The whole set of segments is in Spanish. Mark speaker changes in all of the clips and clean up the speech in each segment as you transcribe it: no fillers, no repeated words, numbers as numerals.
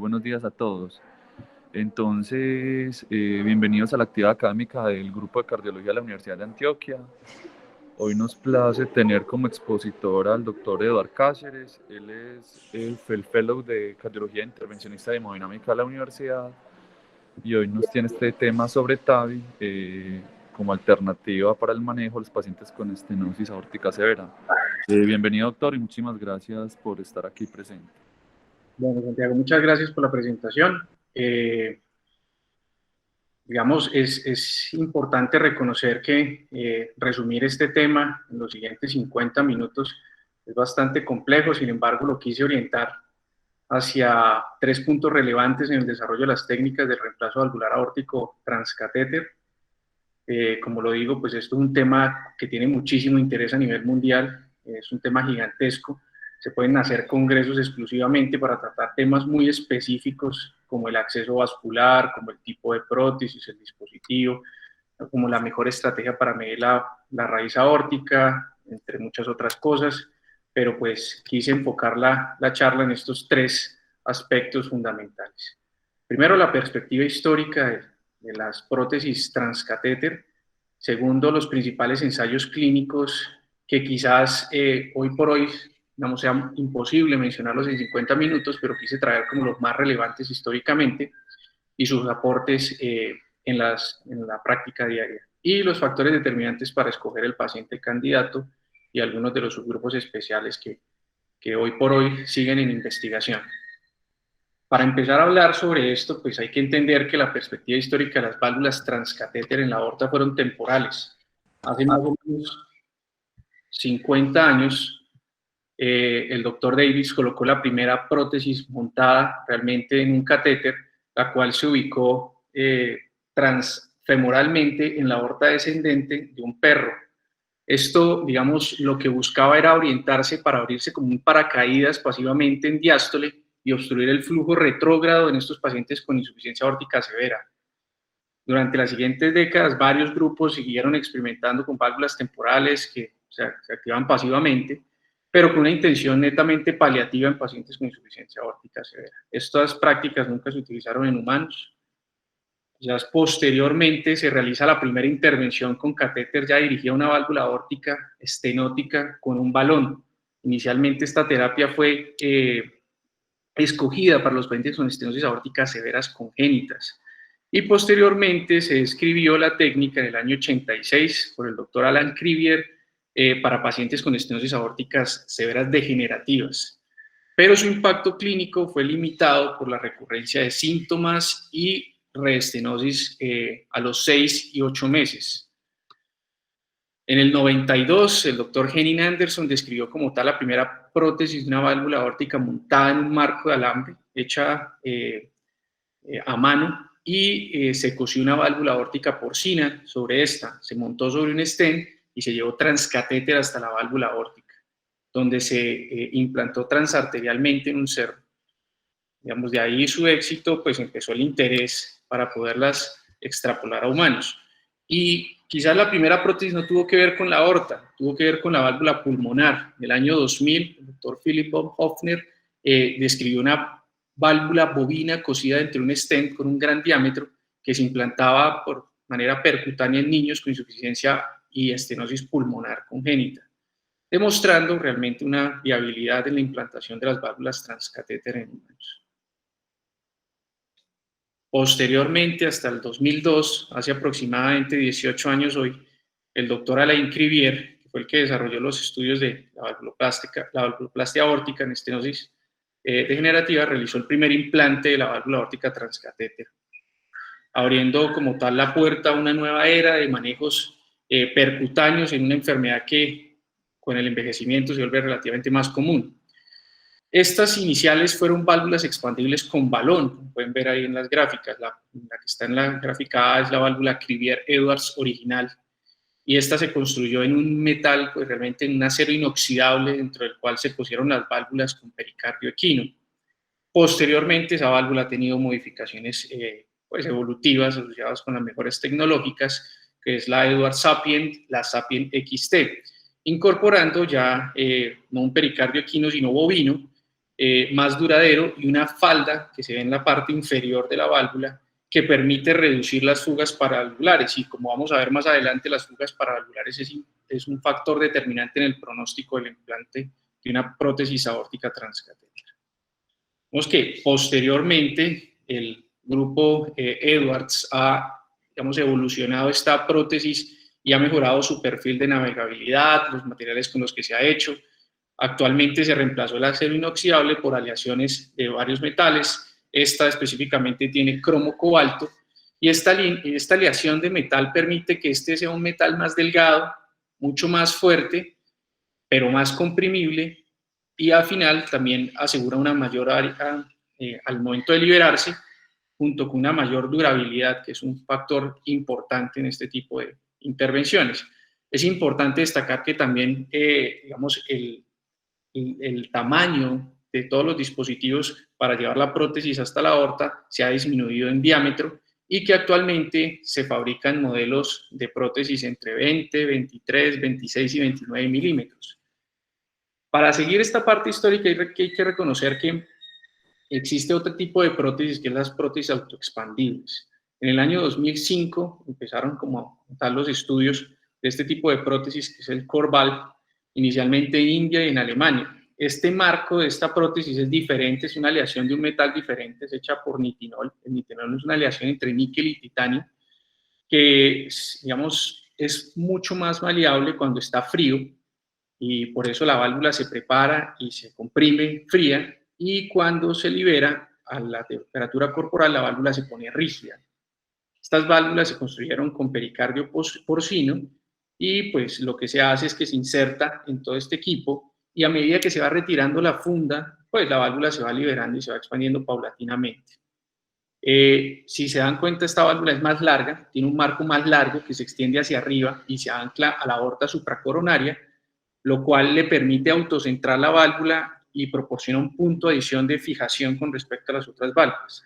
Speaker 1: buenos días a todos. Entonces, bienvenidos a la actividad académica del Grupo de Cardiología de la Universidad de Antioquia. Hoy nos place tener como expositor al doctor Eduard Cáceres. Él es el Fellow de Cardiología Intervencionista de Hemodinámica de la universidad y hoy nos tiene este tema sobre TAVI como alternativa para el manejo de los pacientes con estenosis aórtica severa. Bienvenido, doctor, y muchísimas gracias por estar aquí presente.
Speaker 2: Bueno, Santiago, muchas gracias por la presentación. Digamos, es importante reconocer que resumir este tema en los siguientes 50 minutos es bastante complejo, sin embargo, lo quise orientar hacia 3 puntos relevantes en el desarrollo de las técnicas del reemplazo valvular aórtico transcatéter. Como lo digo, pues esto es un tema que tiene muchísimo interés a nivel mundial, es un tema gigantesco. Se pueden hacer congresos exclusivamente para tratar temas muy específicos como el acceso vascular, como el tipo de prótesis, el dispositivo, como la mejor estrategia para medir la raíz aórtica, entre muchas otras cosas, pero pues quise enfocar la charla en estos 3 aspectos fundamentales. Primero, la perspectiva histórica de las prótesis transcatéter. Segundo, los principales ensayos clínicos que quizás hoy por hoy no sea imposible mencionarlos en 50 minutos, pero quise traer como los más relevantes históricamente y sus aportes en la práctica diaria. Y los factores determinantes para escoger el paciente candidato y algunos de los subgrupos especiales que hoy por hoy siguen en investigación. Para empezar a hablar sobre esto, pues hay que entender que la perspectiva histórica de las válvulas transcatéter en la aorta fueron temporales. Hace más o menos 50 años, el doctor Davis colocó la primera prótesis montada realmente en un catéter, la cual se ubicó transfemoralmente en la aorta descendente de un perro. Esto, digamos, lo que buscaba era orientarse para abrirse como un paracaídas pasivamente en diástole y obstruir el flujo retrógrado en estos pacientes con insuficiencia aórtica severa. Durante las siguientes décadas, varios grupos siguieron experimentando con válvulas temporales que se activan pasivamente, pero con una intención netamente paliativa en pacientes con insuficiencia aórtica severa. Estas prácticas nunca se utilizaron en humanos. Ya posteriormente se realiza la primera intervención con catéter ya dirigida a una válvula aórtica estenótica con un balón. Inicialmente esta terapia fue escogida para los pacientes con estenosis aórticas severas congénitas. Y posteriormente se describió la técnica en el año 86 por el doctor Alan Crivier para pacientes con estenosis aórticas severas degenerativas. Pero su impacto clínico fue limitado por la recurrencia de síntomas y reestenosis a los 6 y 8 meses. En el 92, el doctor Henning Anderson describió como tal la primera prótesis de una válvula aórtica montada en un marco de alambre, hecha a mano, y se cosió una válvula aórtica porcina sobre esta, se montó sobre un stent y se llevó transcatéter hasta la válvula aórtica, donde se implantó transarterialmente en un cerro. Digamos, de ahí su éxito, pues empezó el interés para poderlas extrapolar a humanos. Y quizás la primera prótesis no tuvo que ver con la aorta, tuvo que ver con la válvula pulmonar. En el año 2000, el doctor Philip von Hofner describió una válvula bovina cosida entre un stent con un gran diámetro que se implantaba por manera percutánea en niños con insuficiencia y estenosis pulmonar congénita, demostrando realmente una viabilidad en la implantación de las válvulas transcatéter en humanos. Posteriormente, hasta el 2002, hace aproximadamente 18 años hoy, el doctor Alain Crivier, que fue el que desarrolló los estudios de la valvuloplastia aórtica en estenosis degenerativa, realizó el primer implante de la válvula aórtica transcatéter, abriendo como tal la puerta a una nueva era de manejos percutáneos en una enfermedad que con el envejecimiento se vuelve relativamente más común. Estas iniciales fueron válvulas expandibles con balón, como pueden ver ahí en las gráficas. La que está en la gráfica A es la válvula Crivier-Edwards original, y esta se construyó en un metal, pues realmente en un acero inoxidable, dentro del cual se pusieron las válvulas con pericardio equino. Posteriormente, esa válvula ha tenido modificaciones pues evolutivas asociadas con las mejores tecnológicas, que es la Edwards Sapient, la Sapient XT, incorporando ya no un pericardio equino, sino bovino, más duradero, y una falda que se ve en la parte inferior de la válvula que permite reducir las fugas paravalvulares. Y como vamos a ver más adelante, las fugas paravalvulares es un factor determinante en el pronóstico del implante de una prótesis aórtica transcatétera. Vemos que posteriormente el grupo Edwards ha, digamos, evolucionado esta prótesis y ha mejorado su perfil de navegabilidad, los materiales con los que se ha hecho. Actualmente se reemplazó el acero inoxidable por aleaciones de varios metales. Esta específicamente tiene cromo cobalto, y esta aleación de metal permite que este sea un metal más delgado, mucho más fuerte, pero más comprimible, y al final también asegura una mayor área al momento de liberarse, junto con una mayor durabilidad, que es un factor importante en este tipo de intervenciones. Es importante destacar que también, digamos, el tamaño de todos los dispositivos para llevar la prótesis hasta la aorta se ha disminuido en diámetro, y que actualmente se fabrican modelos de prótesis entre 20, 23, 26 y 29 milímetros. Para seguir esta parte histórica hay que reconocer que existe otro tipo de prótesis, que es las prótesis autoexpandibles. En el año 2005 empezaron como tal los estudios de este tipo de prótesis, que es el Corval, inicialmente en India y en Alemania. Este marco de esta prótesis es diferente, es una aleación de un metal diferente, es hecha por nitinol. El nitinol es una aleación entre níquel y titanio, que, digamos, es mucho más maleable cuando está frío, y por eso la válvula se prepara y se comprime fría, y cuando se libera a la temperatura corporal, la válvula se pone rígida. Estas válvulas se construyeron con pericardio porcino, y pues lo que se hace es que se inserta en todo este equipo, y a medida que se va retirando la funda, pues la válvula se va liberando y se va expandiendo paulatinamente. Si se dan cuenta, esta válvula es más larga, tiene un marco más largo que se extiende hacia arriba y se ancla a la aorta supracoronaria, lo cual le permite autocentrar la válvula y proporciona un punto de adición de fijación con respecto a las otras válvulas.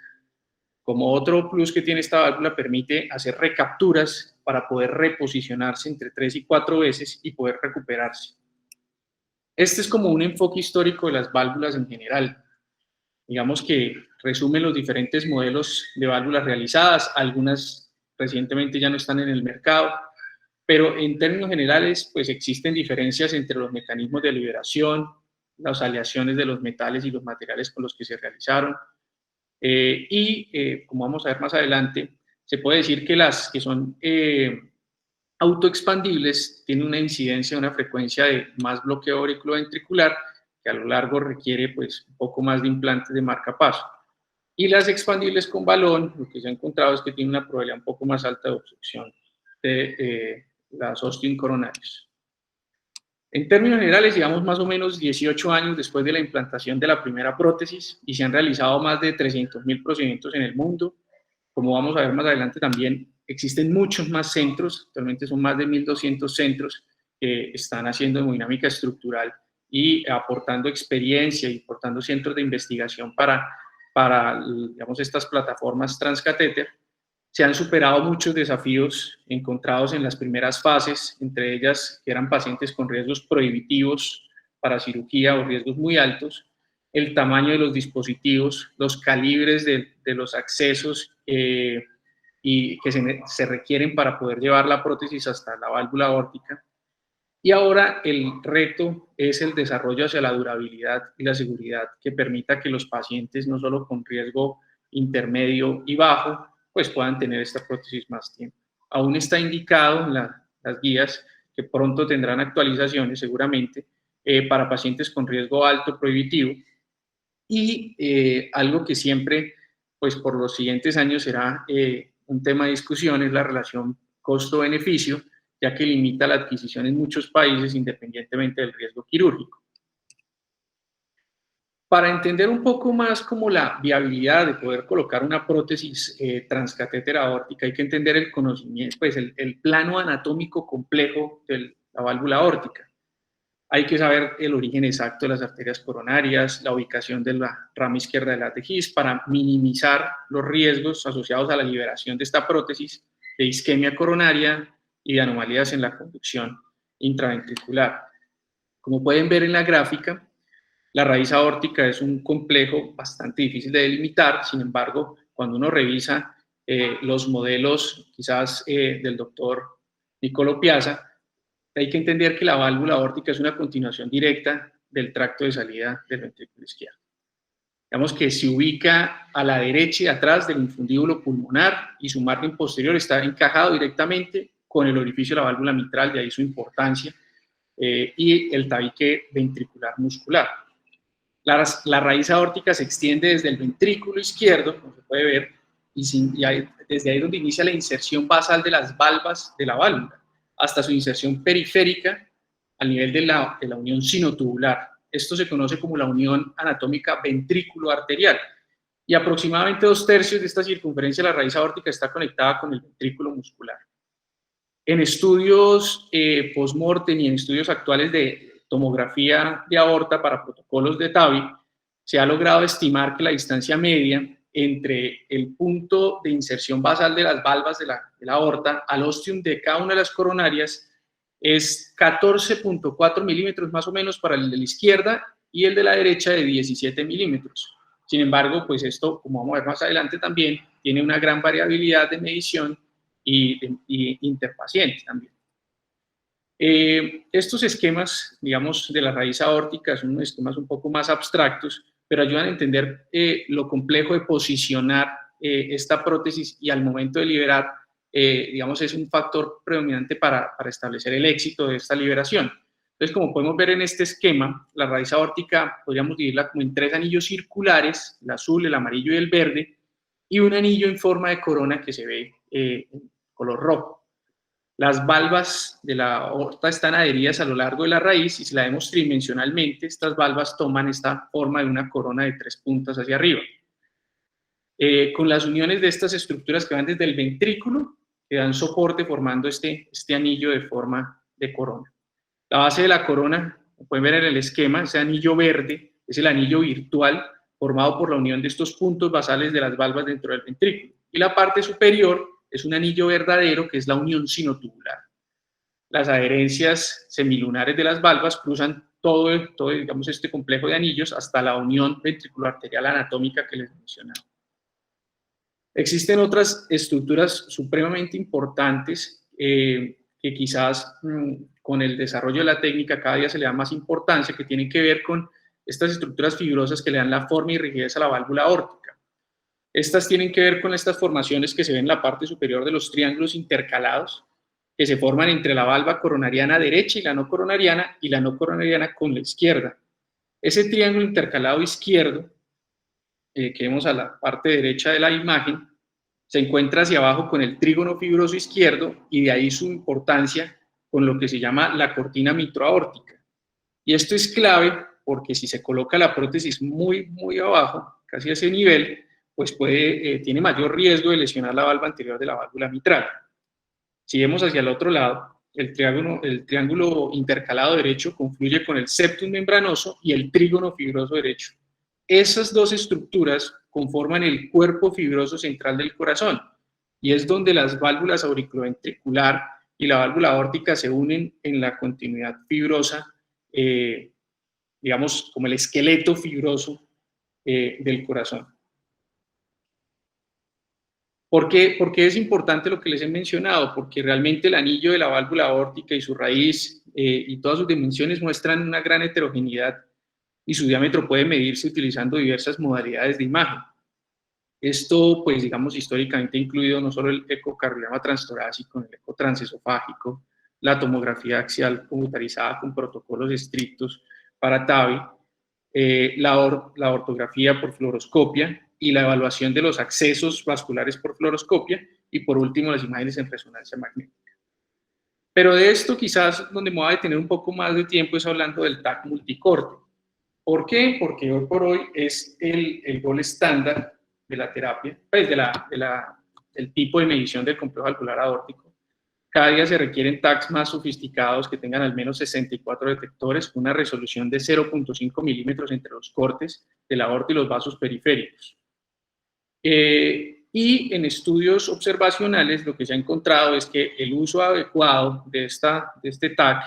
Speaker 2: Como otro plus que tiene esta válvula, permite hacer recapturas para poder reposicionarse entre 3 y 4 veces y poder recuperarse. Este es como un enfoque histórico de las válvulas en general. Digamos que resume los diferentes modelos de válvulas realizadas. Algunas recientemente ya no están en el mercado, pero en términos generales, pues existen diferencias entre los mecanismos de liberación, las aleaciones de los metales y los materiales con los que se realizaron. Como vamos a ver más adelante, se puede decir que las que son autoexpandibles tienen una incidencia, una frecuencia de más bloqueo auriculoventricular, que a lo largo requiere pues un poco más de implantes de marcapaso. Y las expandibles con balón, lo que se ha encontrado es que tienen una probabilidad un poco más alta de obstrucción de las ostium coronarias. En términos generales, llevamos más o menos 18 años después de la implantación de la primera prótesis, y se han realizado más de 300.000 procedimientos en el mundo. Como vamos a ver más adelante, también existen muchos más centros, actualmente son más de 1.200 centros que están haciendo hemodinámica estructural y aportando experiencia y aportando centros de investigación para digamos, estas plataformas transcatéter. Se han superado muchos desafíos encontrados en las primeras fases, entre ellas que eran pacientes con riesgos prohibitivos para cirugía o riesgos muy altos, el tamaño de los dispositivos, los calibres de los accesos y que se requieren para poder llevar la prótesis hasta la válvula aórtica. Y ahora el reto es el desarrollo hacia la durabilidad y la seguridad, que permita que los pacientes, no solo con riesgo intermedio y bajo, pues puedan tener esta prótesis más tiempo. Aún está indicado en las guías, que pronto tendrán actualizaciones seguramente, para pacientes con riesgo alto prohibitivo, y algo que siempre, pues por los siguientes años será un tema de discusión, es la relación costo-beneficio, ya que limita la adquisición en muchos países independientemente del riesgo quirúrgico. Para entender un poco más como la viabilidad de poder colocar una prótesis transcatéter aórtica, hay que entender el conocimiento, pues el plano anatómico complejo de la válvula aórtica. Hay que saber el origen exacto de las arterias coronarias, la ubicación de la rama izquierda de la TGIS, para minimizar los riesgos asociados a la liberación de esta prótesis de isquemia coronaria y de anomalías en la conducción intraventricular. Como pueden ver en la gráfica, La raíz aórtica es un complejo bastante difícil de delimitar, sin embargo, cuando uno revisa los modelos quizás del doctor Niccolò Piazza, hay que entender que la válvula aórtica es una continuación directa del tracto de salida del ventrículo izquierdo. Digamos que se ubica a la derecha y atrás del infundíbulo pulmonar y su margen posterior está encajado directamente con el orificio de la válvula mitral, de ahí su importancia, y el tabique ventricular muscular. La raíz aórtica se extiende desde el ventrículo izquierdo, como se puede ver, desde ahí donde inicia la inserción basal de las valvas de la válvula, hasta su inserción periférica al nivel de la unión sinotubular. Esto se conoce como la unión anatómica ventrículo-arterial. Y aproximadamente 2/3 de esta circunferencia de la raíz aórtica está conectada con el ventrículo muscular. En estudios post-mortem y en estudios actuales de tomografía de aorta para protocolos de TAVI, se ha logrado estimar que la distancia media entre el punto de inserción basal de las valvas de la aorta al ostium de cada una de las coronarias es 14.4 milímetros más o menos para el de la izquierda y el de la derecha de 17 milímetros. Sin embargo, pues esto, como vamos a ver más adelante también, tiene una gran variabilidad de medición y interpaciente también. Estos esquemas, digamos, de la raíz aórtica son esquemas un poco más abstractos, pero ayudan a entender lo complejo de posicionar esta prótesis y al momento de liberar, digamos, es un factor predominante para establecer el éxito de esta liberación. Entonces, como podemos ver en este esquema, la raíz aórtica podríamos dividirla como en 3 anillos circulares, el azul, el amarillo y el verde, y un anillo en forma de corona que se ve en color rojo. Las valvas de la aorta están adheridas a lo largo de la raíz y si la vemos tridimensionalmente, estas valvas toman esta forma de una corona de 3 puntas hacia arriba. Con las uniones de estas estructuras que van desde el ventrículo, que dan soporte formando este anillo de forma de corona. La base de la corona, como pueden ver en el esquema, ese anillo verde es el anillo virtual formado por la unión de estos puntos basales de las valvas dentro del ventrículo. Y la parte superior es un anillo verdadero que es la unión sinotubular. Las adherencias semilunares de las valvas cruzan todo digamos, este complejo de anillos hasta la unión ventriculoarterial anatómica que les mencionaba. Existen otras estructuras supremamente importantes que quizás con el desarrollo de la técnica cada día se le da más importancia, que tienen que ver con estas estructuras fibrosas que le dan la forma y rigidez a la válvula aórtica. Estas tienen que ver con estas formaciones que se ven en la parte superior de los triángulos intercalados, que se forman entre la valva coronariana derecha y la no coronariana con la izquierda. Ese triángulo intercalado izquierdo, que vemos a la parte derecha de la imagen, se encuentra hacia abajo con el trígono fibroso izquierdo y de ahí su importancia con lo que se llama la cortina mitroaórtica. Y esto es clave porque si se coloca la prótesis muy abajo, casi a ese nivel, pues tiene mayor riesgo de lesionar la valva anterior de la válvula mitral. Si vemos hacia el otro lado, el triángulo intercalado derecho confluye con el septum membranoso y el trígono fibroso derecho. Esas dos estructuras conforman el cuerpo fibroso central del corazón y es donde las válvulas auriculoventricular y la válvula aórtica se unen en la continuidad fibrosa, digamos, como el esqueleto fibroso del corazón. ¿Por qué es importante lo que les he mencionado? Porque realmente el anillo de la válvula aórtica y su raíz y todas sus dimensiones muestran una gran heterogeneidad y su diámetro puede medirse utilizando diversas modalidades de imagen. Esto, pues, digamos, históricamente ha incluido no solo el ecocardiograma transtorácico, el eco transesofágico, la tomografía axial computarizada con protocolos estrictos para TAVI, la ortografía por fluoroscopia y la evaluación de los accesos vasculares por fluoroscopia y, por último, las imágenes en resonancia magnética. Pero de esto quizás donde me voy a detener un poco más de tiempo es hablando del TAC multicorte. ¿Por qué? Porque hoy por hoy es el gol estándar de la terapia, pues del tipo de medición del complejo valvular aórtico. Cada día se requieren TACs más sofisticados que tengan al menos 64 detectores, con una resolución de 0.5 milímetros entre los cortes de la aorta y los vasos periféricos. Y en estudios observacionales lo que se ha encontrado es que el uso adecuado de este TAC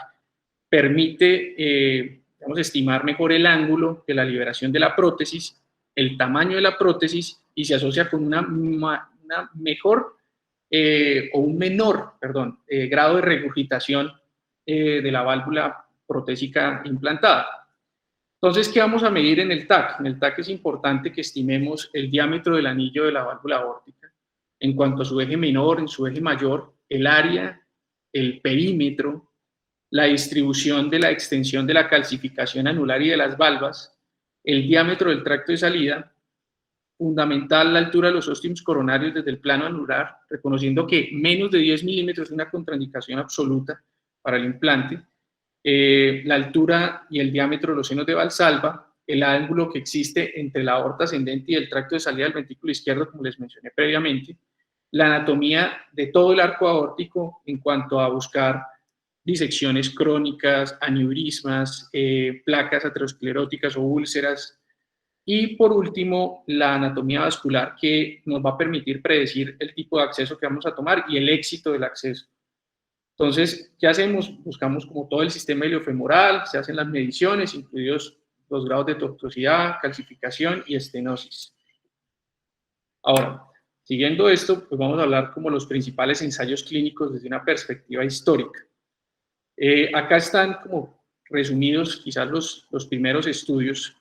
Speaker 2: permite Vamos a estimar mejor el ángulo de la liberación de la prótesis, el tamaño de la prótesis, y se asocia con una mejor o un menor, grado de regurgitación de la válvula protésica implantada. Entonces, ¿qué vamos a medir en el TAC? En el TAC es importante que estimemos el diámetro del anillo de la válvula aórtica en cuanto a su eje menor, en su eje mayor, el área, el perímetro, la distribución de la extensión de la calcificación anular y de las valvas, el diámetro del tracto de salida, fundamental la altura de los óstiums coronarios desde el plano anular, reconociendo que menos de 10 milímetros es una contraindicación absoluta para el implante, la altura y el diámetro de los senos de Valsalva, el ángulo que existe entre la aorta ascendente y el tracto de salida del ventrículo izquierdo, como les mencioné previamente, la anatomía de todo el arco aórtico en cuanto a buscar disecciones crónicas, aneurismas, placas ateroscleróticas o úlceras, y por último, la anatomía vascular, que nos va a permitir predecir el tipo de acceso que vamos a tomar y el éxito del acceso. Entonces, ¿qué hacemos? Buscamos como todo el sistema iliofemoral, se hacen las mediciones, incluidos los grados de tortuosidad, calcificación y estenosis. Ahora, siguiendo esto, pues vamos a hablar como los principales ensayos clínicos desde una perspectiva histórica. Acá están como resumidos quizás los primeros estudios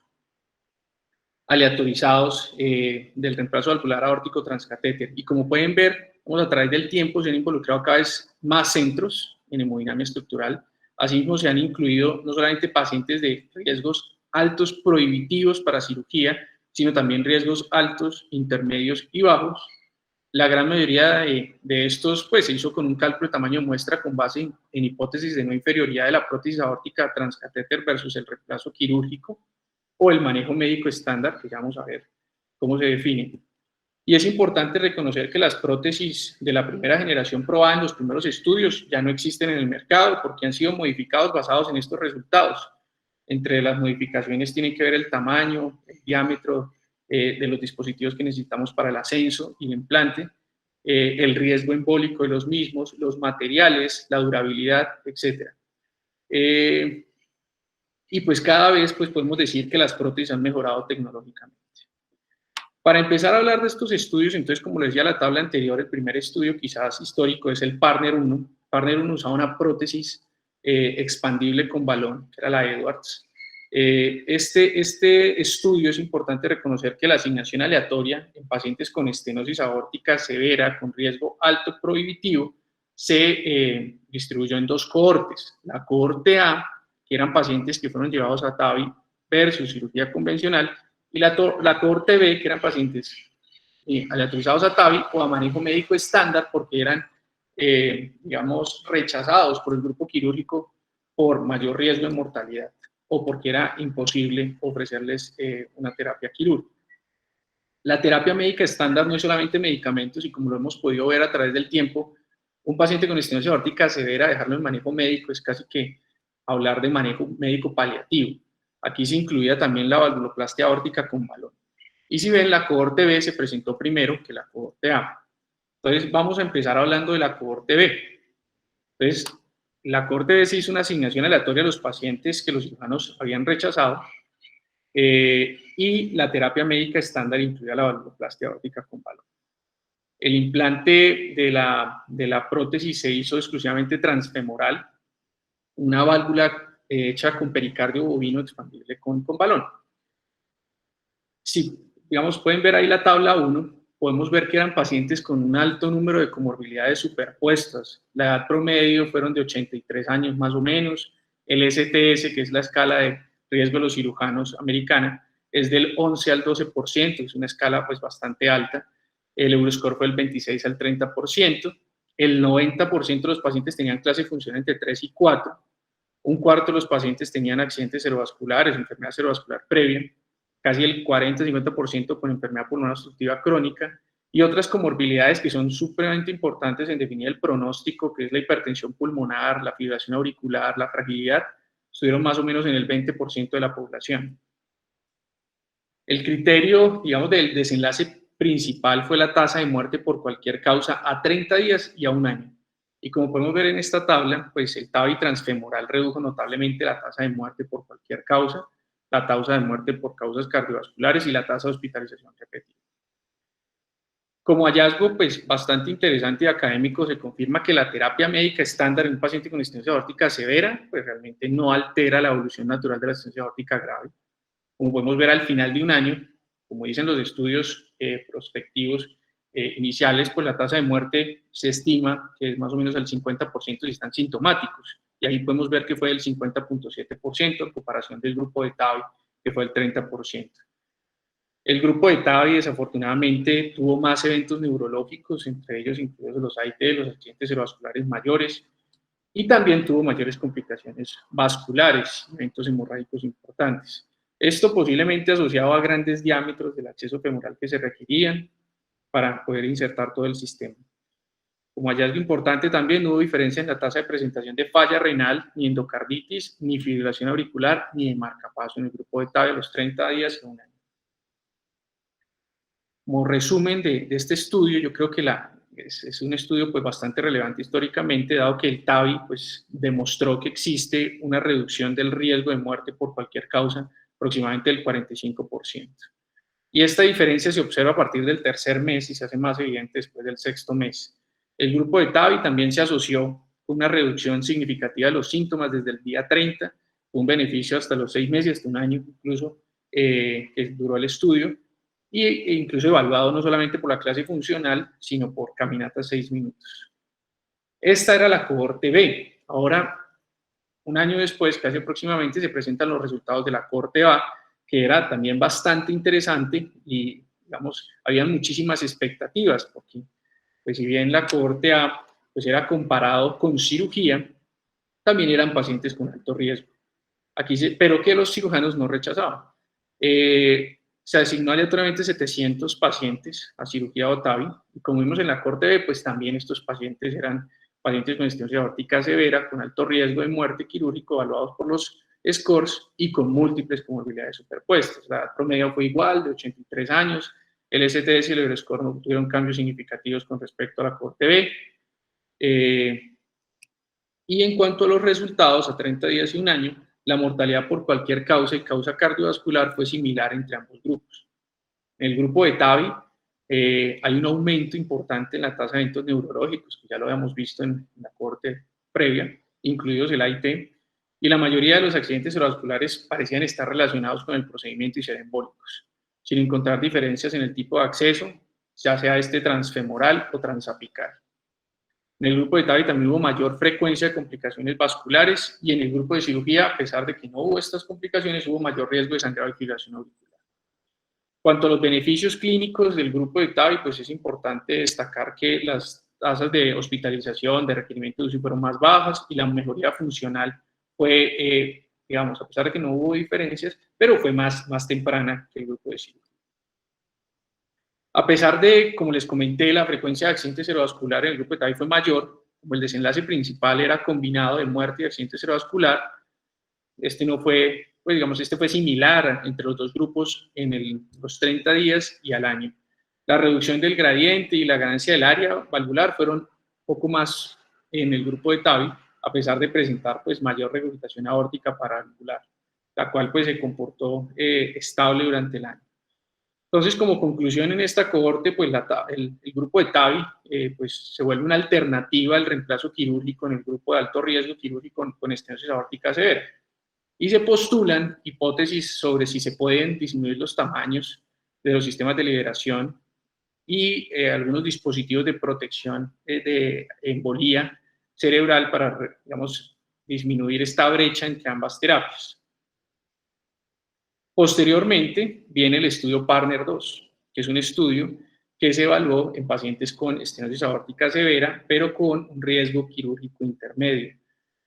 Speaker 2: aleatorizados del reemplazo valvular aórtico transcatéter. Y como pueden ver, a través del tiempo se han involucrado cada vez más centros en hemodinamia estructural. Asimismo, se han incluido no solamente pacientes de riesgos altos prohibitivos para cirugía, sino también riesgos altos, intermedios y bajos. La gran mayoría de estos pues, se hizo con un cálculo de tamaño de muestra con base en hipótesis de no inferioridad de la prótesis aórtica transcatéter versus el reemplazo quirúrgico o el manejo médico estándar, que ya vamos a ver cómo se define. Y es importante reconocer que las prótesis de la primera generación probadas en los primeros estudios ya no existen en el mercado porque han sido modificados basados en estos resultados. Entre las modificaciones tienen que ver el tamaño, el diámetro de los dispositivos que necesitamos para el ascenso y el implante, el riesgo embólico de los mismos, los materiales, la durabilidad, etc. Y pues cada vez pues, podemos decir que las prótesis han mejorado tecnológicamente. Para empezar a hablar de estos estudios, entonces, como les decía la tabla anterior, el primer estudio quizás histórico es el Partner 1. Partner 1 usaba una prótesis expandible con balón, que era la Edwards. Este estudio es importante reconocer que la asignación aleatoria en pacientes con estenosis aórtica severa con riesgo alto prohibitivo se distribuyó en dos cohortes. La cohorte A, que eran pacientes que fueron llevados a TAVI versus cirugía convencional, y la cohorte B, que eran pacientes aleatorizados a TAVI o a manejo médico estándar porque eran, digamos, rechazados por el grupo quirúrgico por mayor riesgo de mortalidad o porque era imposible ofrecerles una terapia quirúrgica. La terapia médica estándar no es solamente medicamentos y como lo hemos podido ver a través del tiempo, un paciente con estenosis aórtica severa, dejarlo en manejo médico es casi que hablar de manejo médico paliativo. Aquí se incluía también la valvuloplastia aórtica con balón. Y si ven, la cohorte B se presentó primero que la cohorte A. Entonces, vamos a empezar hablando de la cohorte B. Entonces, la cohorte B se hizo una asignación aleatoria a los pacientes que los cirujanos habían rechazado y la terapia médica estándar incluía la valvuloplastia aórtica con balón. El implante de la prótesis se hizo exclusivamente transfemoral, una válvula hecha con pericardio bovino expandible con balón. Si, digamos, pueden ver ahí la tabla 1, podemos ver que eran pacientes con un alto número de comorbilidades superpuestas. La edad promedio fueron de 83 años más o menos. El STS, que es la escala de riesgo de los cirujanos americana, es del 11 al 12%, es una escala pues bastante alta. El Euroscore fue del 26 al 30%. El 90% de los pacientes tenían clase de función entre 3 y 4. Un cuarto de los pacientes tenían accidentes cerebrovasculares, enfermedad cerebrovascular previa, casi el 40-50% con enfermedad pulmonar obstructiva crónica, y otras comorbilidades que son supremamente importantes en definir el pronóstico, que es la hipertensión pulmonar, la fibrilación auricular, la fragilidad, estuvieron más o menos en el 20% de la población. El criterio, digamos, del desenlace principal fue la tasa de muerte por cualquier causa a 30 días y a un año. Y como podemos ver en esta tabla, pues el TAVI transfemoral redujo notablemente la tasa de muerte por cualquier causa, la tasa de muerte por causas cardiovasculares y la tasa de hospitalización repetida. Como hallazgo pues, bastante interesante y académico, se confirma que la terapia médica estándar en un paciente con estenosis aórtica severa pues realmente no altera la evolución natural de la estenosis aórtica grave. Como podemos ver al final de un año, como dicen los estudios prospectivos iniciales, pues la tasa de muerte se estima que es más o menos el 50% si están sintomáticos. Y ahí podemos ver que fue el 50.7% en comparación del grupo de TAVI, que fue el 30%. El grupo de TAVI desafortunadamente tuvo más eventos neurológicos, entre ellos incluidos los AIT, los accidentes cerebrovasculares mayores, y también tuvo mayores complicaciones vasculares, eventos hemorrágicos importantes. Esto posiblemente asociado a grandes diámetros del acceso femoral que se requerían para poder insertar todo el sistema. Como hallazgo importante también no hubo diferencia en la tasa de presentación de falla renal, ni endocarditis, ni fibrilación auricular, ni de marcapaso en el grupo de TAVI a los 30 días y un año. Como resumen de este estudio, yo creo que es un estudio pues, bastante relevante históricamente, dado que el TAVI pues, demostró que existe una reducción del riesgo de muerte por cualquier causa, aproximadamente del 45%. Y esta diferencia se observa a partir del tercer mes y se hace más evidente después del sexto mes. El grupo de TAVI también se asoció con una reducción significativa de los síntomas desde el día 30, un beneficio hasta los 6 meses, hasta un año incluso, que duró el estudio, e incluso evaluado no solamente por la clase funcional, sino por caminatas 6 minutos. Esta era la cohorte B. Ahora, un año después, casi aproximadamente, se presentan los resultados de la cohorte A, que era también bastante interesante y, digamos, había muchísimas expectativas, porque, pues, si bien la cohorte A pues, era comparado con cirugía, también eran pacientes con alto riesgo. Pero que los cirujanos no rechazaban. Se asignó aleatoriamente 700 pacientes a cirugía OTAVI, y como vimos en la cohorte B, pues también estos pacientes eran pacientes con estenosis aórtica severa, con alto riesgo de muerte quirúrgico, evaluados por los scores y con múltiples comorbilidades superpuestas. La edad promedio fue igual, de 83 años, el STS y el Euroscore no tuvieron cambios significativos con respecto a la cohorte B. Y en cuanto a los resultados, a 30 días y un año, la mortalidad por cualquier causa y causa cardiovascular fue similar entre ambos grupos. En el grupo de TAVI hay un aumento importante en la tasa de eventos neurológicos, que ya lo habíamos visto en la cohorte previa, incluidos el AIT, y la mayoría de los accidentes cerebrovasculares parecían estar relacionados con el procedimiento y ser embólicos, sin encontrar diferencias en el tipo de acceso, ya sea este transfemoral o transapical. En el grupo de TAVI también hubo mayor frecuencia de complicaciones vasculares y en el grupo de cirugía, a pesar de que no hubo estas complicaciones, hubo mayor riesgo de sangrado y fibrilación auricular. Cuanto a los beneficios clínicos del grupo de TAVI, pues es importante destacar que las tasas de hospitalización, de requerimiento de UCI fueron más bajas y la mejoría funcional fue, digamos, a pesar de que no hubo diferencias, pero fue más temprana que el grupo de cirugía. A pesar de, como les comenté, la frecuencia de accidentes cerebrovasculares en el grupo de TAVI fue mayor, como el desenlace principal era combinado de muerte y accidente cerebrovascular, este no fue, pues digamos, este fue similar entre los dos grupos en los 30 días y al año. La reducción del gradiente y la ganancia del área valvular fueron poco más en el grupo de TAVI, a pesar de presentar pues mayor regurgitación aórtica paravalvular, la cual pues se comportó estable durante el año. Entonces, como conclusión en esta cohorte, pues el grupo de TAVI pues se vuelve una alternativa al reemplazo quirúrgico en el grupo de alto riesgo quirúrgico con estenosis aórtica severa. Y se postulan hipótesis sobre si se pueden disminuir los tamaños de los sistemas de liberación y algunos dispositivos de protección de embolía cerebral para, digamos, disminuir esta brecha entre ambas terapias. Posteriormente viene el estudio Partner 2, que es un estudio que se evaluó en pacientes con estenosis aórtica severa, pero con un riesgo quirúrgico intermedio.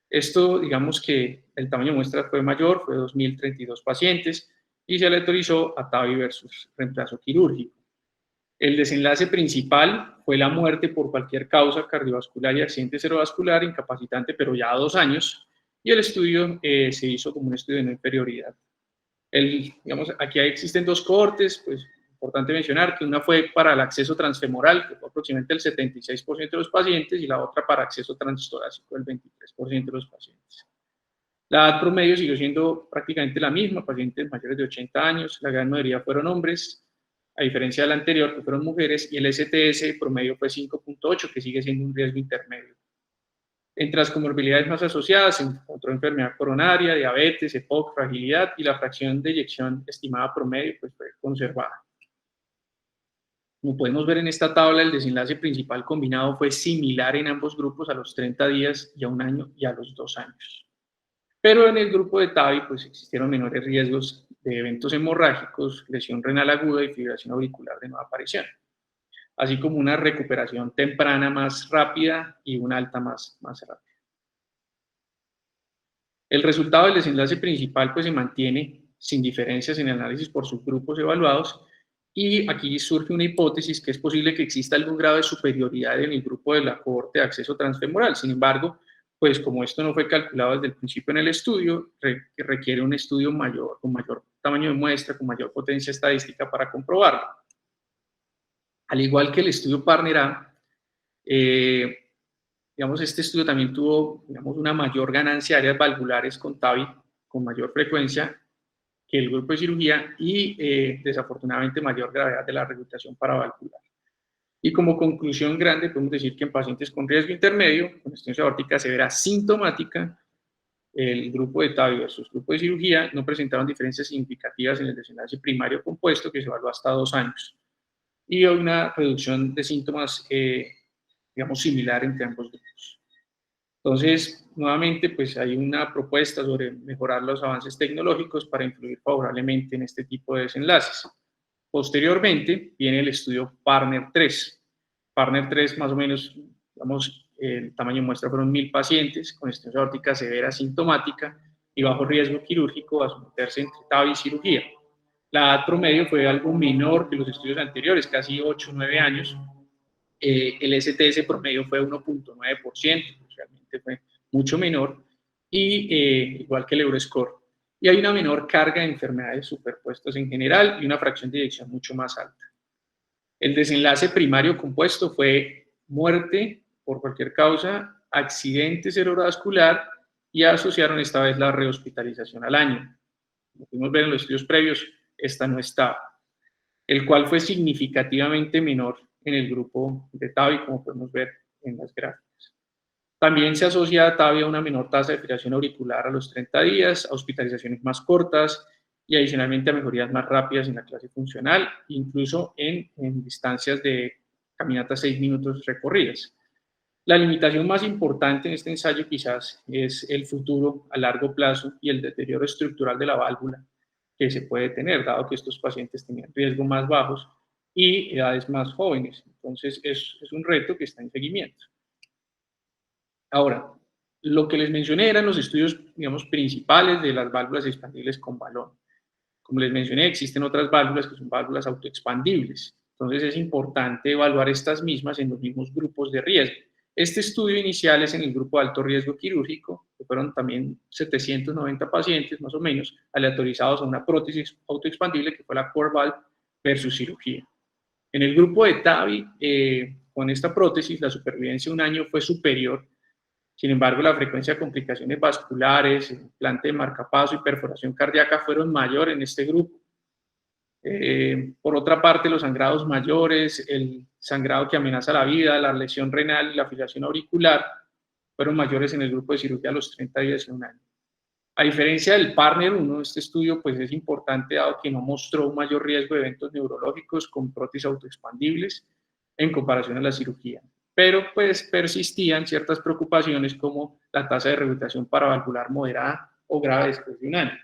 Speaker 2: Esto, digamos que el tamaño de muestra fue mayor, fue 2.032 pacientes, y se aleatorizó a TAVI versus reemplazo quirúrgico. El desenlace principal fue la muerte por cualquier causa cardiovascular y accidente cerebrovascular incapacitante, pero ya a 2 años, y el estudio se hizo como un estudio de no inferioridad. Digamos, aquí existen 2 cohortes, pues importante mencionar que una fue para el acceso transfemoral, que fue aproximadamente el 76% de los pacientes, y la otra para acceso transtorácico, el 23% de los pacientes. La edad promedio siguió siendo prácticamente la misma, pacientes mayores de 80 años, la gran mayoría fueron hombres, a diferencia de la anterior, que fueron mujeres, y el STS promedio fue 5.8, que sigue siendo un riesgo intermedio. Entre las comorbilidades más asociadas se encontró enfermedad coronaria, diabetes, EPOC, fragilidad, y la fracción de eyección estimada promedio pues, fue conservada. Como podemos ver en esta tabla, el desenlace principal combinado fue similar en ambos grupos a los 30 días y a 1 año y a los 2 años. Pero en el grupo de TAVI pues, existieron menores riesgos de eventos hemorrágicos, lesión renal aguda y fibrilación auricular de nueva aparición, así como una recuperación temprana más rápida y una alta más rápida. El resultado del desenlace principal pues, se mantiene sin diferencias en el análisis por subgrupos evaluados, y aquí surge una hipótesis que es posible que exista algún grado de superioridad en el grupo de la cohorte de acceso transfemoral. Sin embargo, pues como esto no fue calculado desde el principio en el estudio, requiere un estudio mayor, con mayor tamaño de muestra, con mayor potencia estadística para comprobarlo. Al igual que el estudio Partner A, digamos, este estudio también tuvo, digamos, una mayor ganancia de áreas valvulares con TAVI con mayor frecuencia que el grupo de cirugía y desafortunadamente mayor gravedad de la regurgitación paravalvular. Y como conclusión grande podemos decir que en pacientes con riesgo intermedio, con estenosis aórtica severa sintomática, el grupo de TAVI versus grupo de cirugía no presentaron diferencias significativas en el desenlace primario compuesto, que se evaluó hasta 2 años, y una reducción de síntomas, digamos, similar entre ambos grupos. Entonces, nuevamente, pues hay una propuesta sobre mejorar los avances tecnológicos para influir favorablemente en este tipo de desenlaces. Posteriormente, viene el estudio Partner 3. Partner 3, más o menos, digamos, el tamaño de muestra fueron 1000 pacientes con estenosis aórtica severa sintomática y bajo riesgo quirúrgico a someterse entre TAVI y cirugía. La edad promedio fue algo menor que los estudios anteriores, casi 8 o 9 años. El STS promedio fue 1.9%, realmente fue mucho menor, y igual que el Euroscore. Y hay una menor carga de enfermedades superpuestas en general y una fracción de eyección mucho más alta. El desenlace primario compuesto fue muerte por cualquier causa, accidente cerebrovascular, y asociaron esta vez la rehospitalización al año. Como pudimos ver en los estudios previos, esta no estaba, el cual fue significativamente menor en el grupo de TAVI, como podemos ver en las gráficas. También se asocia a TAVI a una menor tasa de fibrilación auricular a los 30 días, a hospitalizaciones más cortas y adicionalmente a mejorías más rápidas en la clase funcional, incluso en distancias de caminata 6 minutos recorridas. La limitación más importante en este ensayo quizás es el futuro a largo plazo y el deterioro estructural de la válvula que se puede tener, dado que estos pacientes tenían riesgos más bajos y edades más jóvenes. Entonces, es un reto que está en seguimiento. Ahora, lo que les mencioné eran los estudios, digamos, principales de las válvulas expandibles con balón. Como les mencioné, existen otras válvulas que son válvulas autoexpandibles. Entonces, es importante evaluar estas mismas en los mismos grupos de riesgo. Este estudio inicial es en el grupo de alto riesgo quirúrgico, que fueron también 790 pacientes, más o menos, aleatorizados a una prótesis autoexpandible, que fue la CoreValve versus cirugía. En el grupo de TAVI, con esta prótesis, la supervivencia de 1 año fue superior. Sin embargo, la frecuencia de complicaciones vasculares, implante de marcapaso y perforación cardíaca fueron mayores en este grupo. Por otra parte, los sangrados mayores, el sangrado que amenaza la vida, la lesión renal y la fibrilación auricular fueron mayores en el grupo de cirugía a los 30 días y 1 año. A diferencia del Partner 1, este estudio pues, es importante dado que no mostró un mayor riesgo de eventos neurológicos con prótesis autoexpandibles en comparación a la cirugía. Pero pues persistían ciertas preocupaciones como la tasa de rehabilitación paravalvular moderada o grave después de 1 año,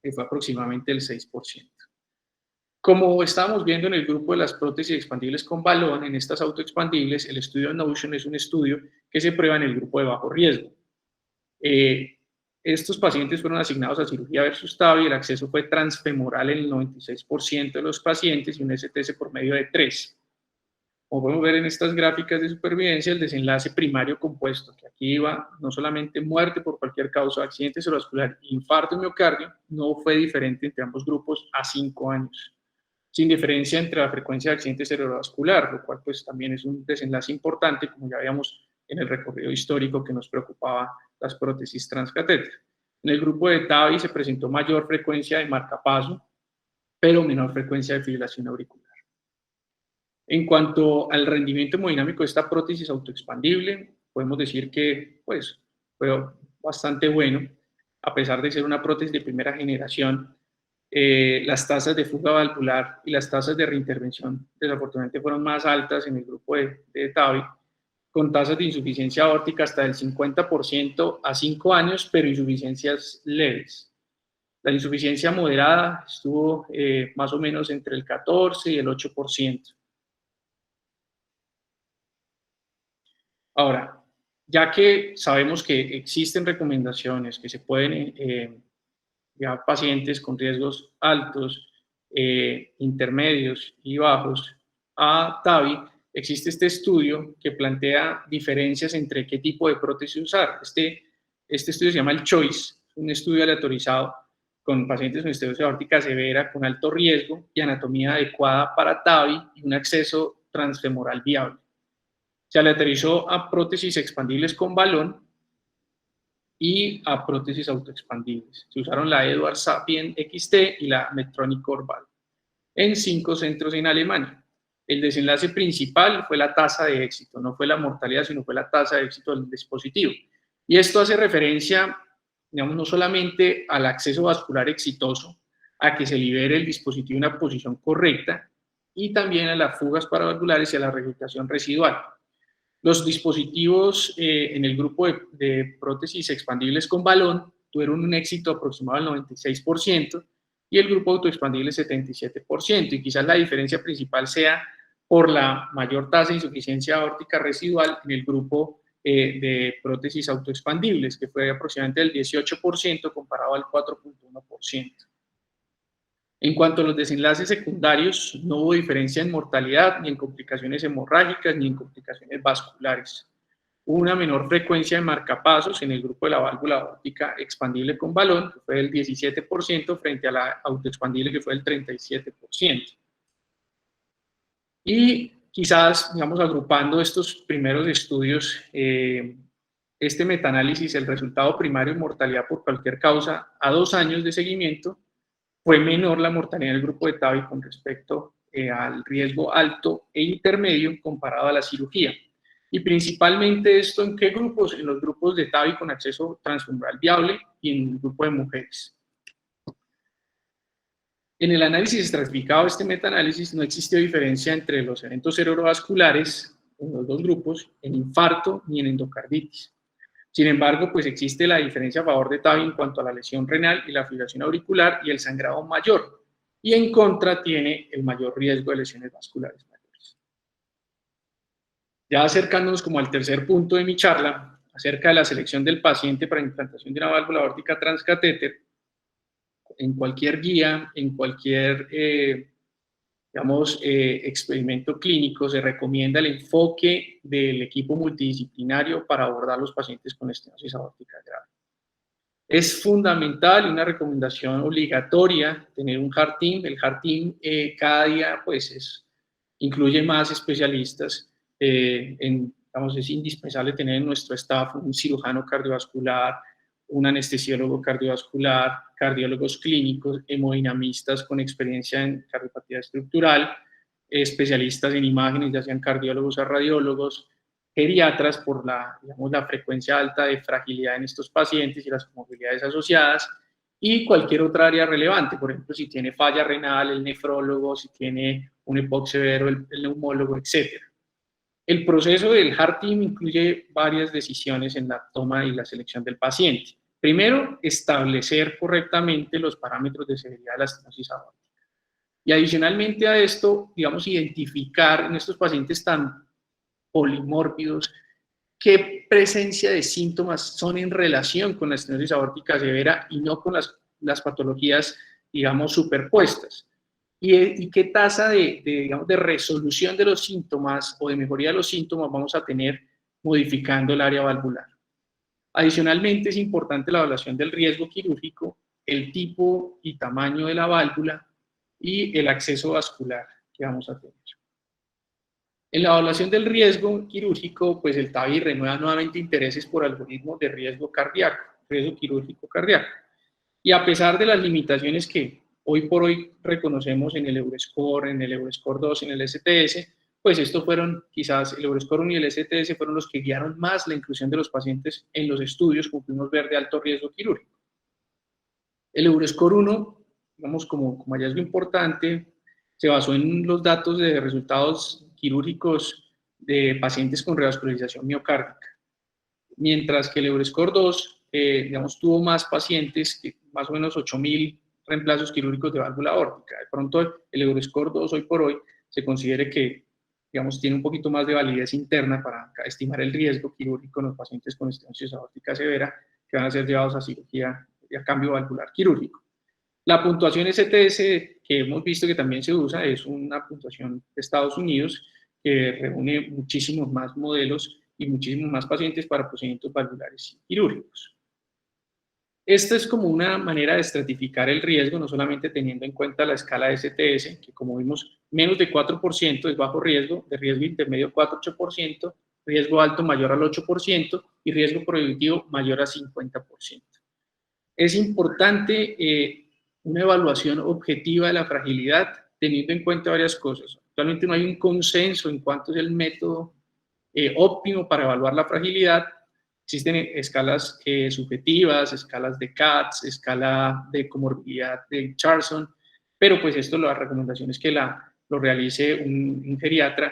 Speaker 2: que fue aproximadamente el 6%. Como estábamos viendo en el grupo de las prótesis expandibles con balón, en estas autoexpandibles, el estudio Notion es un estudio que se prueba en el grupo de bajo riesgo. Estos pacientes fueron asignados a cirugía versus TAVI y el acceso fue transfemoral en el 96% de los pacientes y un STS por medio de 3. Como podemos ver en estas gráficas de supervivencia, el desenlace primario compuesto, que aquí iba no solamente muerte por cualquier causa, accidente cerebrovascular, infarto y miocardio, no fue diferente entre ambos grupos a 5 años. sin diferencia entre la frecuencia de accidente cerebrovascular, lo cual pues también es un desenlace importante, como ya habíamos en el recorrido histórico que nos preocupaba las prótesis transcatéter. En el grupo de TAVI se presentó mayor frecuencia de marcapaso, pero menor frecuencia de fibrilación auricular. En cuanto al rendimiento hemodinámico de esta prótesis autoexpandible, podemos decir que pues, fue bastante bueno, a pesar de ser una prótesis de primera generación. Las tasas de fuga valvular y las tasas de reintervención desafortunadamente fueron más altas en el grupo de TAVI, con tasas de insuficiencia aórtica hasta del 50% a 5 años, pero insuficiencias leves. La insuficiencia moderada estuvo más o menos entre el 14 y el 8%. Ahora, ya que sabemos que existen recomendaciones que se pueden ya pacientes con riesgos altos, intermedios y bajos a TAVI, existe este estudio que plantea diferencias entre qué tipo de prótesis usar. Este estudio se llama el CHOICE, un estudio aleatorizado con pacientes con estenosis aórtica severa, con alto riesgo y anatomía adecuada para TAVI y un acceso transfemoral viable. Se aleatorizó a prótesis expandibles con balón y a prótesis autoexpandibles. Se usaron la Edwards Sapien XT y la Medtronic Orval en 5 centros en Alemania. El desenlace principal fue la tasa de éxito, no fue la mortalidad, sino fue la tasa de éxito del dispositivo. Y esto hace referencia, digamos, no solamente al acceso vascular exitoso, a que se libere el dispositivo en una posición correcta, y también a las fugas paravalvulares y a la regurgitación residual. Los dispositivos en el grupo de prótesis expandibles con balón tuvieron un éxito aproximado del 96% y el grupo autoexpandible 77%. Y quizás la diferencia principal sea por la mayor tasa de insuficiencia aórtica residual en el grupo de prótesis autoexpandibles, que fue aproximadamente del 18% comparado al 4.1%. En cuanto a los desenlaces secundarios, no hubo diferencia en mortalidad, ni en complicaciones hemorrágicas, ni en complicaciones vasculares. Hubo una menor frecuencia de marcapasos en el grupo de la válvula aórtica expandible con balón, que fue del 17%, frente a la autoexpandible, que fue del 37%. Y quizás, digamos, agrupando estos primeros estudios, este metaanálisis, el resultado primario en mortalidad por cualquier causa a 2 años de seguimiento, fue menor la mortalidad en el grupo de TAVI con respecto al riesgo alto e intermedio comparado a la cirugía. Y principalmente esto, ¿en qué grupos? En los grupos de TAVI con acceso transfemoral viable y en el grupo de mujeres. En el análisis estratificado de este metaanálisis no existió diferencia entre los eventos cerebrovasculares en los dos grupos, en infarto ni en endocarditis. Sin embargo, pues existe la diferencia a favor de TAVI en cuanto a la lesión renal y la fibrilación auricular y el sangrado mayor, y en contra tiene el mayor riesgo de lesiones vasculares mayores. Ya acercándonos como al tercer punto de mi charla, acerca de la selección del paciente para implantación de una válvula aórtica transcatéter, en cualquier guía, en cualquier experimento clínico, se recomienda el enfoque del equipo multidisciplinario para abordar los pacientes con estenosis aórtica grave. Es fundamental y una recomendación obligatoria tener un heart team. El heart team cada día pues incluye más especialistas. Es indispensable tener en nuestro staff un cirujano cardiovascular, un anestesiólogo cardiovascular, cardiólogos clínicos, hemodinamistas con experiencia en cardiopatía estructural, especialistas en imágenes, ya sean cardiólogos o radiólogos, geriatras por la frecuencia alta de fragilidad en estos pacientes y las comorbilidades asociadas, y cualquier otra área relevante, por ejemplo, si tiene falla renal, el nefrólogo, si tiene un EPOC severo, el neumólogo, etc. El proceso del heart team incluye varias decisiones en la toma y la selección del paciente. Primero, establecer correctamente los parámetros de severidad de la estenosis aórtica. Y adicionalmente a esto, digamos, identificar en estos pacientes tan polimórbidos qué presencia de síntomas son en relación con la estenosis aórtica severa y no con las patologías, digamos, superpuestas. Y qué tasa de resolución de los síntomas o de mejoría de los síntomas vamos a tener modificando el área valvular. Adicionalmente, es importante la evaluación del riesgo quirúrgico, el tipo y tamaño de la válvula y el acceso vascular que vamos a tener. En la evaluación del riesgo quirúrgico, pues el TAVI renueva nuevamente intereses por algoritmos de riesgo cardíaco, riesgo quirúrgico cardíaco. Y a pesar de las limitaciones que hoy por hoy reconocemos en el Euroscore, en el Euroscore 2, en el STS, pues estos fueron quizás el Euroscore 1 y el STS fueron los que guiaron más la inclusión de los pacientes en los estudios, como pudimos ver, de alto riesgo quirúrgico. El Euroscore 1, digamos, como hallazgo importante, se basó en los datos de resultados quirúrgicos de pacientes con revascularización miocárdica, mientras que el Euroscore 2, digamos, tuvo más pacientes, que más o menos 8.000 reemplazos quirúrgicos de válvula aórtica. De pronto, el Euroscore 2 hoy por hoy se considere que, digamos, tiene un poquito más de validez interna para estimar el riesgo quirúrgico en los pacientes con estenosis aórtica severa que van a ser llevados a cirugía y a cambio valvular quirúrgico. La puntuación STS que hemos visto que también se usa es una puntuación de Estados Unidos que reúne muchísimos más modelos y muchísimos más pacientes para procedimientos valvulares quirúrgicos. Esta es como una manera de estratificar el riesgo, no solamente teniendo en cuenta la escala de STS, que como vimos, menos de 4% es bajo riesgo, de riesgo intermedio 4-8%, riesgo alto mayor al 8% y riesgo prohibitivo mayor a 50%. Es importante una evaluación objetiva de la fragilidad, teniendo en cuenta varias cosas. Actualmente no hay un consenso en cuánto es el método óptimo para evaluar la fragilidad. Existen escalas subjetivas, escalas de CATS, escala de comorbilidad de Charson, pero pues esto la recomendación es que lo realice un geriatra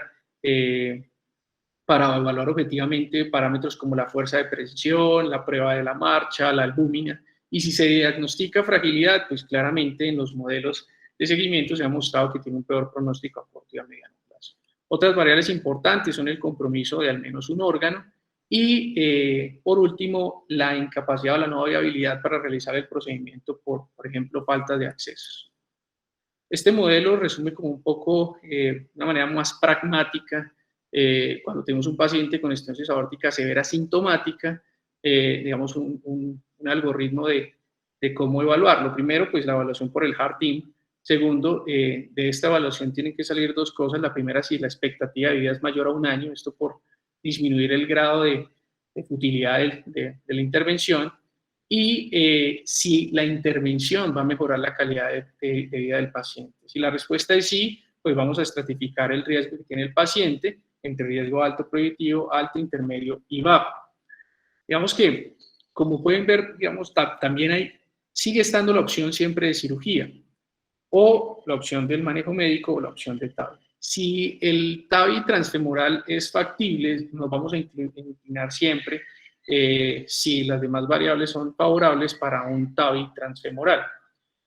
Speaker 2: para evaluar objetivamente parámetros como la fuerza de presión, la prueba de la marcha, la albúmina. Y si se diagnostica fragilidad, pues claramente en los modelos de seguimiento se ha mostrado que tiene un peor pronóstico a corto y a mediano plazo. Otras variables importantes son el compromiso de al menos un órgano y, por último, la incapacidad o la no viabilidad para realizar el procedimiento por ejemplo, falta de accesos. Este modelo resume como un poco, de una manera más pragmática, cuando tenemos un paciente con estenosis aórtica severa sintomática, digamos, un algoritmo de cómo evaluarlo. Primero, pues la evaluación por el Heart Team. Segundo, de esta evaluación tienen que salir dos cosas. La primera, si la expectativa de vida es mayor a 1 año, esto por disminuir el grado de futilidad de la intervención. Y si la intervención va a mejorar la calidad de vida del paciente. Si la respuesta es sí, pues vamos a estratificar el riesgo que tiene el paciente entre riesgo alto prohibitivo, alto, intermedio y bajo. Digamos que, como pueden ver, digamos, también sigue estando la opción siempre de cirugía, o la opción del manejo médico o la opción del TAVI. Si el TAVI transfemoral es factible, nos vamos a inclinar siempre si las demás variables son favorables para un TAVI transfemoral.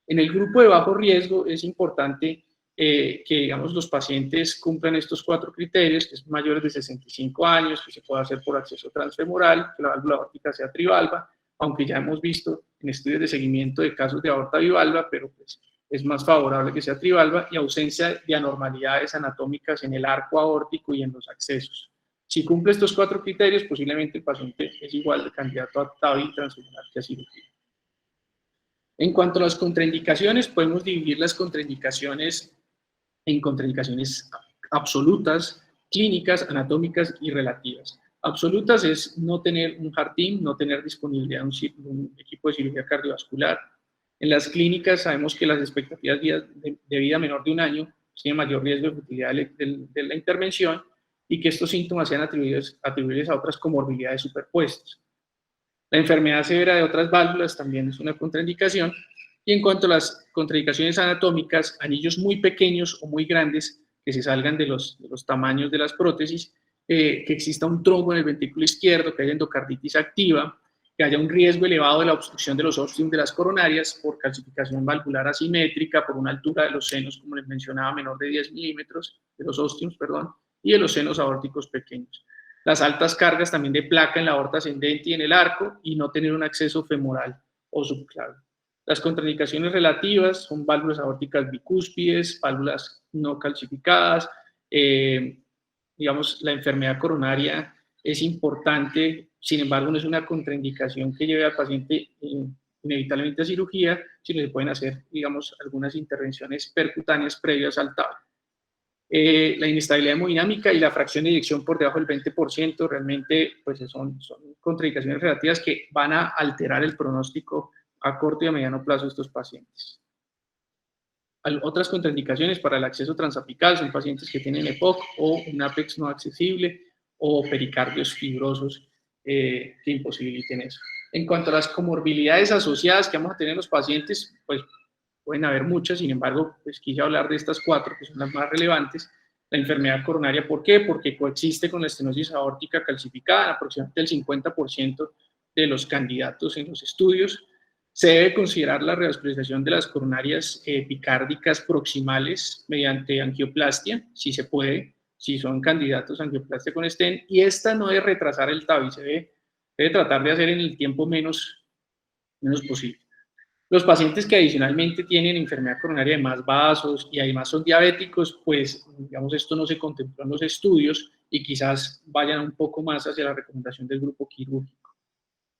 Speaker 2: En el grupo de bajo riesgo es importante que, digamos, los pacientes cumplan estos 4 criterios, que es mayores de 65 años, que se pueda hacer por acceso transfemoral, que la válvula aórtica sea trivalva, aunque ya hemos visto en estudios de seguimiento de casos de aorta bivalva, pero pues es más favorable que sea trivalva, y ausencia de anormalidades anatómicas en el arco aórtico y en los accesos. Si cumple estos 4 criterios, posiblemente el paciente es igual de candidato a TAVI transfemoral que a cirugía. En cuanto a las contraindicaciones, podemos dividir las contraindicaciones en contraindicaciones absolutas, clínicas, anatómicas y relativas. Absolutas es no tener un Heart Team, no tener disponibilidad de un equipo de cirugía cardiovascular. En las clínicas sabemos que las expectativas de vida menor de 1 año tienen mayor riesgo de futilidad de la intervención y que estos síntomas sean atribuibles a otras comorbilidades superpuestas. La enfermedad severa de otras válvulas también es una contraindicación. Y en cuanto a las contraindicaciones anatómicas, anillos muy pequeños o muy grandes que se salgan de los tamaños de las prótesis, que exista un trombo en el ventrículo izquierdo, que haya endocarditis activa, que haya un riesgo elevado de la obstrucción de los ostium de las coronarias por calcificación valvular asimétrica, por una altura de los senos, como les mencionaba, menor de 10 milímetros, de los ostiums, perdón, y de los senos aórticos pequeños. Las altas cargas también de placa en la aorta ascendente y en el arco, y no tener un acceso femoral o subclavian. Las contraindicaciones relativas son válvulas aórticas bicúspides, válvulas no calcificadas, digamos, la enfermedad coronaria es importante, sin embargo, no es una contraindicación que lleve al paciente inevitablemente a cirugía, sino se pueden hacer, digamos, algunas intervenciones percutáneas previas al TAVI. La inestabilidad hemodinámica y la fracción de eyección por debajo del 20% realmente pues son contraindicaciones relativas que van a alterar el pronóstico a corto y a mediano plazo de estos pacientes. Otras contraindicaciones para el acceso transapical son pacientes que tienen EPOC o un APEX no accesible o pericardios fibrosos que imposibiliten eso. En cuanto a las comorbilidades asociadas que vamos a tener en los pacientes, pues pueden haber muchas, sin embargo, pues quise hablar de estas 4 que son las más relevantes. La enfermedad coronaria, ¿por qué? Porque coexiste con la estenosis aórtica calcificada, aproximadamente el 50% de los candidatos en los estudios. Se debe considerar la revascularización de las coronarias epicárdicas proximales mediante angioplastia, si se puede, si son candidatos a angioplastia con stent, y esta no debe retrasar el TAVI, se debe tratar de hacer en el tiempo menos posible. Los pacientes que adicionalmente tienen enfermedad coronaria de más vasos y además son diabéticos, pues digamos esto no se contempló en los estudios y quizás vayan un poco más hacia la recomendación del grupo quirúrgico.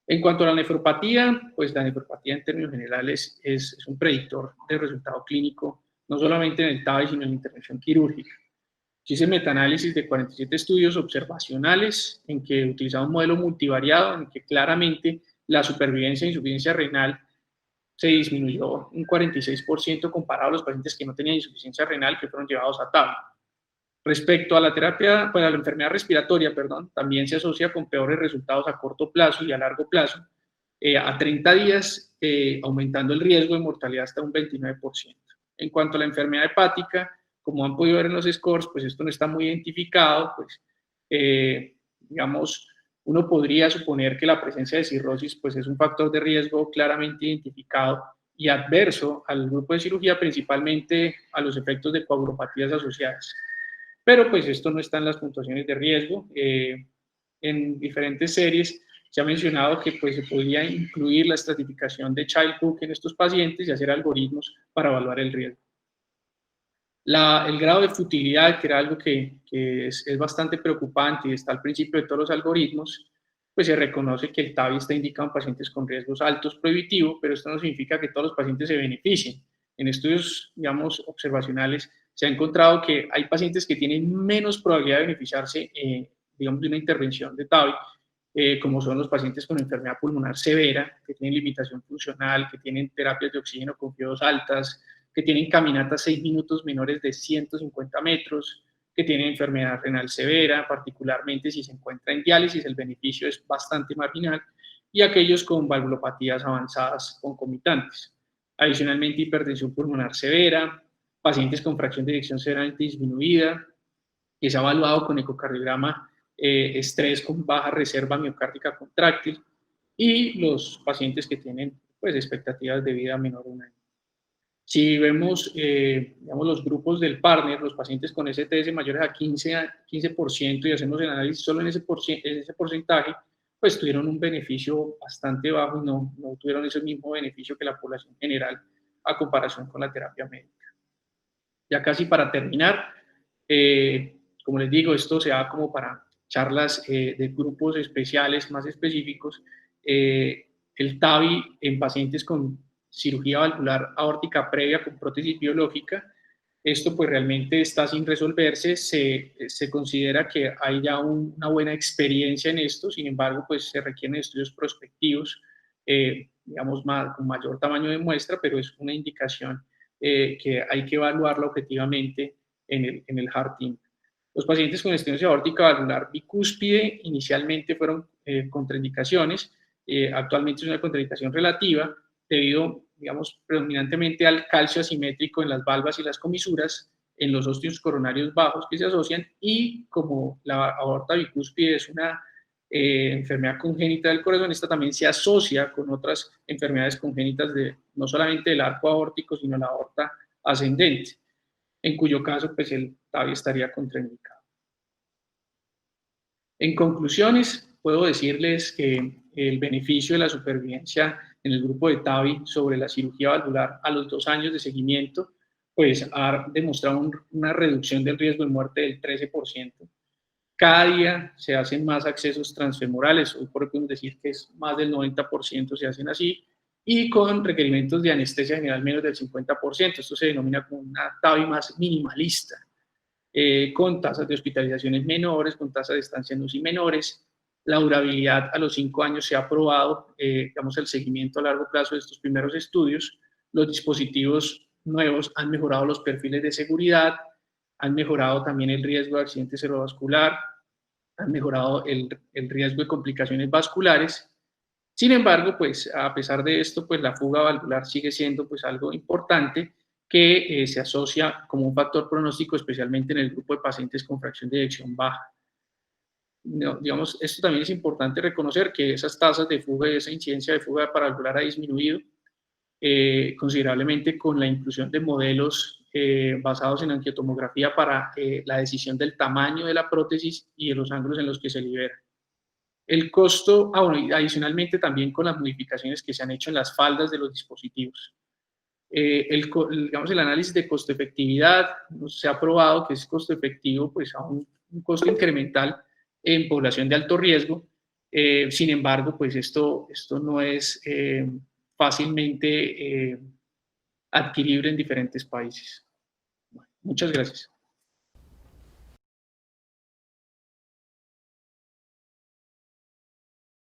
Speaker 2: En cuanto a la nefropatía, pues la nefropatía en términos generales es un predictor de resultado clínico, no solamente en el TAVI, sino en la intervención quirúrgica. Hice metaanálisis de 47 estudios observacionales en que utilizaba un modelo multivariado en que claramente la supervivencia e insuficiencia renal se disminuyó un 46% comparado a los pacientes que no tenían insuficiencia renal que fueron llevados a TAVI. Respecto a la terapia, pues a la enfermedad respiratoria, también se asocia con peores resultados a corto plazo y a largo plazo, a 30 días, aumentando el riesgo de mortalidad hasta un 29%. En cuanto a la enfermedad hepática, como han podido ver en los scores, pues esto no está muy identificado, pues digamos, uno podría suponer que la presencia de cirrosis pues es un factor de riesgo claramente identificado y adverso al grupo de cirugía, principalmente a los efectos de coagulopatías asociadas. Pero pues esto no está en las puntuaciones de riesgo. En diferentes series se ha mencionado que pues se podría incluir la estratificación de Child-Pugh en estos pacientes y hacer algoritmos para evaluar el riesgo. El grado de futilidad, que era algo que es bastante preocupante y está al principio de todos los algoritmos, pues se reconoce que el TAVI está indicado en pacientes con riesgos altos prohibitivos, pero esto no significa que todos los pacientes se beneficien. En estudios, digamos, observacionales, se ha encontrado que hay pacientes que tienen menos probabilidad de beneficiarse, digamos, de una intervención de TAVI, como son los pacientes con enfermedad pulmonar severa, que tienen limitación funcional, que tienen terapias de oxígeno con FIO2 altas, que tienen caminatas 6 minutos menores de 150 metros, que tienen enfermedad renal severa, particularmente si se encuentra en diálisis, el beneficio es bastante marginal, y aquellos con valvulopatías avanzadas concomitantes. Adicionalmente, hipertensión pulmonar severa, pacientes con fracción de eyección severamente disminuida, que se ha evaluado con ecocardiograma estrés con baja reserva miocárdica contráctil, y los pacientes que tienen pues, expectativas de vida menor a un año. Si vemos, digamos, los grupos del partner, los pacientes con STS mayores a 15% y hacemos el análisis solo en ese porcentaje, pues tuvieron un beneficio bastante bajo y no tuvieron ese mismo beneficio que la población general a comparación con la terapia médica. Ya casi para terminar, como les digo, esto se da como para charlas de grupos especiales más específicos. El TAVI en pacientes con cirugía valvular aórtica previa con prótesis biológica, esto pues realmente está sin resolverse, se considera que hay ya una buena experiencia en esto, sin embargo pues se requieren estudios prospectivos, digamos con mayor tamaño de muestra, pero es una indicación que hay que evaluarla objetivamente en el HART-TIM. Los pacientes con estenosis aórtica valvular bicúspide inicialmente fueron contraindicaciones, actualmente es una contraindicación relativa, debido, digamos, predominantemente al calcio asimétrico en las valvas y las comisuras, en los ósteos coronarios bajos que se asocian, y como la aorta bicúspide es una enfermedad congénita del corazón, esta también se asocia con otras enfermedades congénitas no solamente del arco aórtico, sino la aorta ascendente, en cuyo caso pues el TAVI estaría contraindicado. En conclusiones, puedo decirles que el beneficio de la supervivencia en el grupo de TAVI sobre la cirugía valvular a los 2 años de seguimiento, pues ha demostrado una reducción del riesgo de muerte del 13%. Cada día se hacen más accesos transfemorales, hoy podemos decir que es más del 90% se hacen así, y con requerimientos de anestesia general menos del 50%. Esto se denomina como una TAVI más minimalista, con tasas de hospitalizaciones menores, con tasas de estancia en UCI menores. La durabilidad a los 5 años se ha probado, digamos, el seguimiento a largo plazo de estos primeros estudios. Los dispositivos nuevos han mejorado los perfiles de seguridad, han mejorado también el riesgo de accidente cerebrovascular, han mejorado el riesgo de complicaciones vasculares. Sin embargo, pues a pesar de esto, pues la fuga valvular sigue siendo pues algo importante que se asocia como un factor pronóstico, especialmente en el grupo de pacientes con fracción de eyección baja. No, digamos, esto también es importante reconocer que esas tasas de fuga y esa incidencia de fuga paravalvular ha disminuido considerablemente con la inclusión de modelos basados en angiotomografía para la decisión del tamaño de la prótesis y de los ángulos en los que se libera. El costo, bueno, y adicionalmente también con las modificaciones que se han hecho en las faldas de los dispositivos. Digamos, el análisis de costo-efectividad se ha probado que es costo-efectivo pues, a un costo incremental en población de alto riesgo. Sin embargo, pues esto no es fácilmente adquirible en diferentes países. Bueno, muchas gracias.